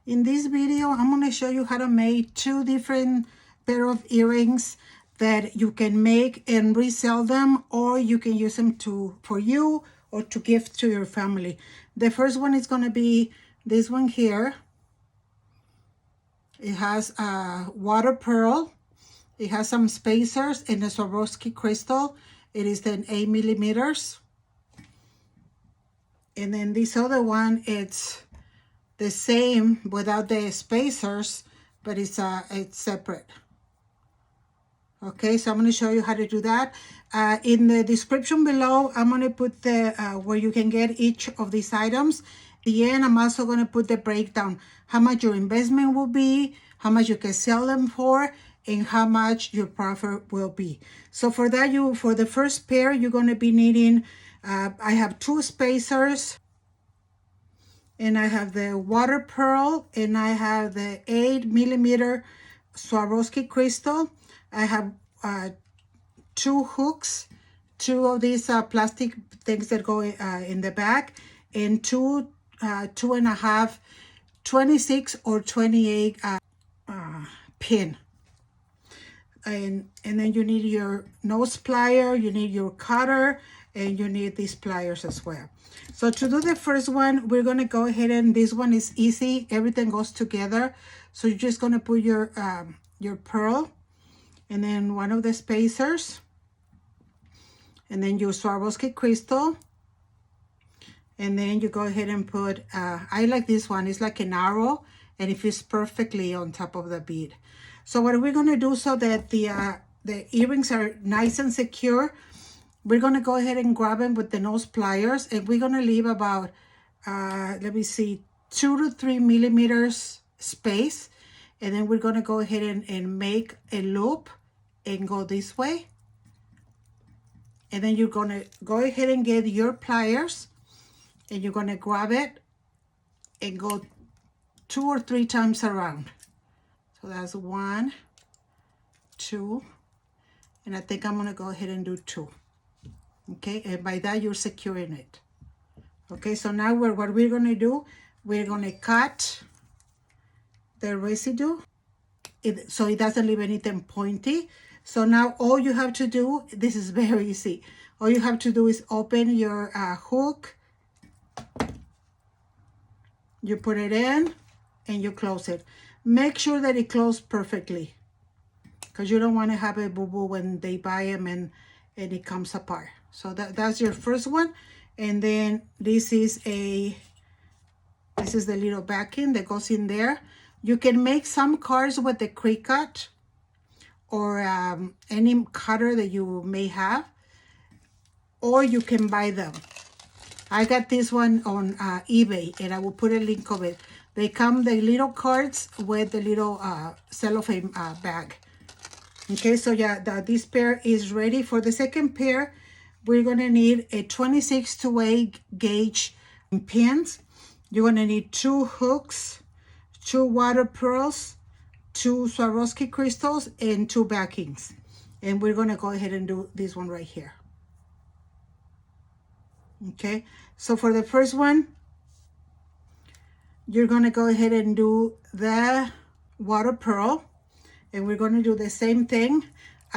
In this video, I'm going to show you how to make two different pair of earrings that you can make and resell them, or you can use them for you or to gift to your family. The first one is going to be this one here. It has a water pearl. It has some spacers and a Swarovski crystal. It is then 8 millimeters. And then this other one, it's the same without the spacers, but it's separate. Okay, so I'm going to show you how to do that. In the description below, I'm going to put the where you can get each of these items. At the end, I'm also going to put the breakdown, how much your investment will be, how much you can sell them for, and how much your profit will be. So for that, for the first pair, you're going to be needing, I have 2 spacers, and I have the water pearl, and I have the 8 millimeter Swarovski crystal. I have 2 hooks, 2 of these plastic things that go in the back, and 2.5 26 or 28 pin. And then you need your nose plier, you need your cutter, and you need these pliers as well. So to do the first one, we're going to go ahead, and this one is easy. Everything goes together. So you're just going to put your pearl, and then one of the spacers, and then your Swarovski crystal, and then you go ahead and put, I like this one, it's like an arrow, and it fits perfectly on top of the bead. So what we're going to do so that the earrings are nice and secure, we're going to go ahead and grab them with the nose pliers, and we're going to leave about, let me see, 2 to 3 millimeters space, and then we're going to go ahead and make a loop and go this way. And then you're going to go ahead and get your pliers, and you're going to grab it and go 2 or 3 times around. So that's 1, 2, and I think I'm going to go ahead and do 2. Okay, and by that you're securing it. Okay, so now what we're going to do, we're going to cut the residue so it doesn't leave anything pointy. So now all you have to do, this is very easy. All you have to do is open your hook, you put it in, and you close it. Make sure that it closes perfectly, because you don't want to have a boo-boo when they buy them and it comes apart. So that's your first one. And then this is the little backing that goes in there. You can make some cards with the Cricut or any cutter that you may have, or you can buy them. I got this one on eBay, and I will put a link of it. They come, the little cards with the little cellophane bag. Okay, so yeah, this pair is ready. For the second pair, we're going to need a 26 to 8 gauge pins. You're going to need 2 hooks, 2 water pearls, 2 Swarovski crystals, and 2 backings. And we're going to go ahead and do this one right here. Okay, so for the first one, you're going to go ahead and do the water pearl, and we're going to do the same thing.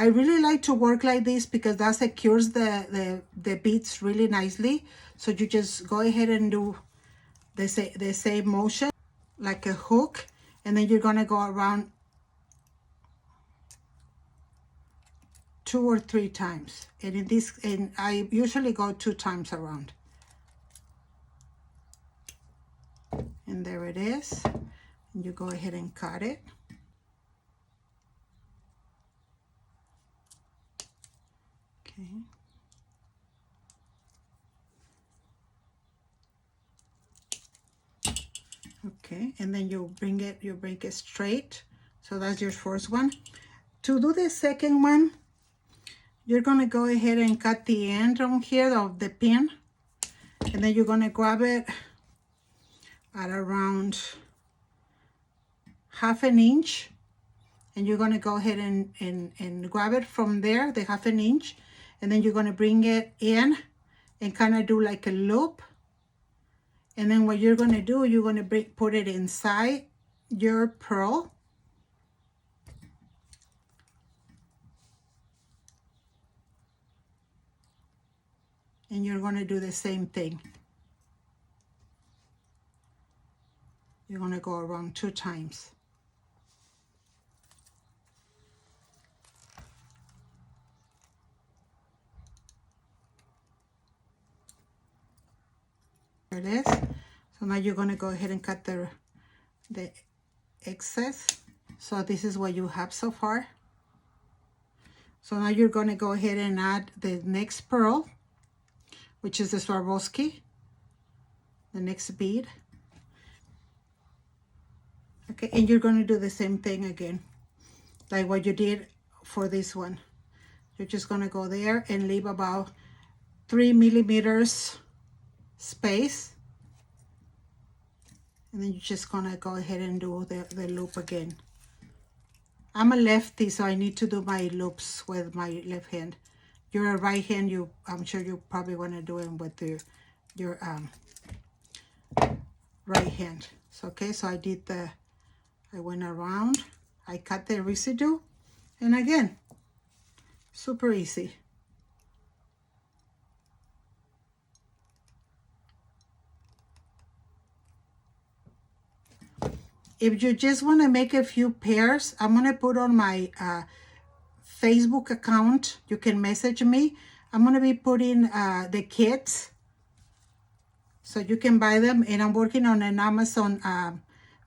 I really like to work like this because that secures the beads really nicely. So you just go ahead and do the same motion like a hook, and then you're going to go around 2 or 3 times. And I usually go 2 times around. And there it is. And you go ahead and cut it. Okay. Okay, and then you bring it straight. So that's your first one. To do the second one, you're going to go ahead and cut the end on here of the pin, and then you're going to grab it at around 1/2 inch, and you're going to go ahead and grab it from there, the 1/2 inch, and then you're going to bring it in and kind of do like a loop. And then what you're going to do, you're going to put it inside your pearl. And you're going to do the same thing. You're going to go around 2 times. There it is. So now you're going to go ahead and cut the excess. So this is what you have so far. So now you're going to go ahead and add the next pearl, which is the Swarovski, the next bead. Okay, and you're going to do the same thing again, like what you did for this one. You're just going to go there and leave about 3 millimeters space. And then you're just going to go ahead and do the loop again. I'm a lefty, so I need to do my loops with my left hand. You're a right hand, I'm sure you probably want to do it with your right hand. So, okay, so I went around, I cut the residue, and again, super easy. If you just want to make a few pairs, I'm going to put on my Facebook account. You can message me. I'm going to be putting the kits so you can buy them. And I'm working on an Amazon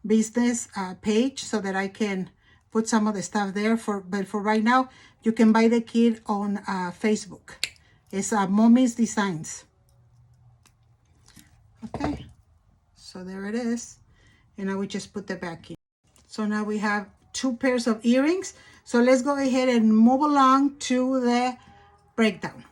business page so that I can put some of the stuff there. But for right now, you can buy the kit on Facebook. It's Mommy's Designs. Okay, so there it is. And now we just put the back in. So now we have 2 pairs of earrings. So let's go ahead and move along to the breakdown.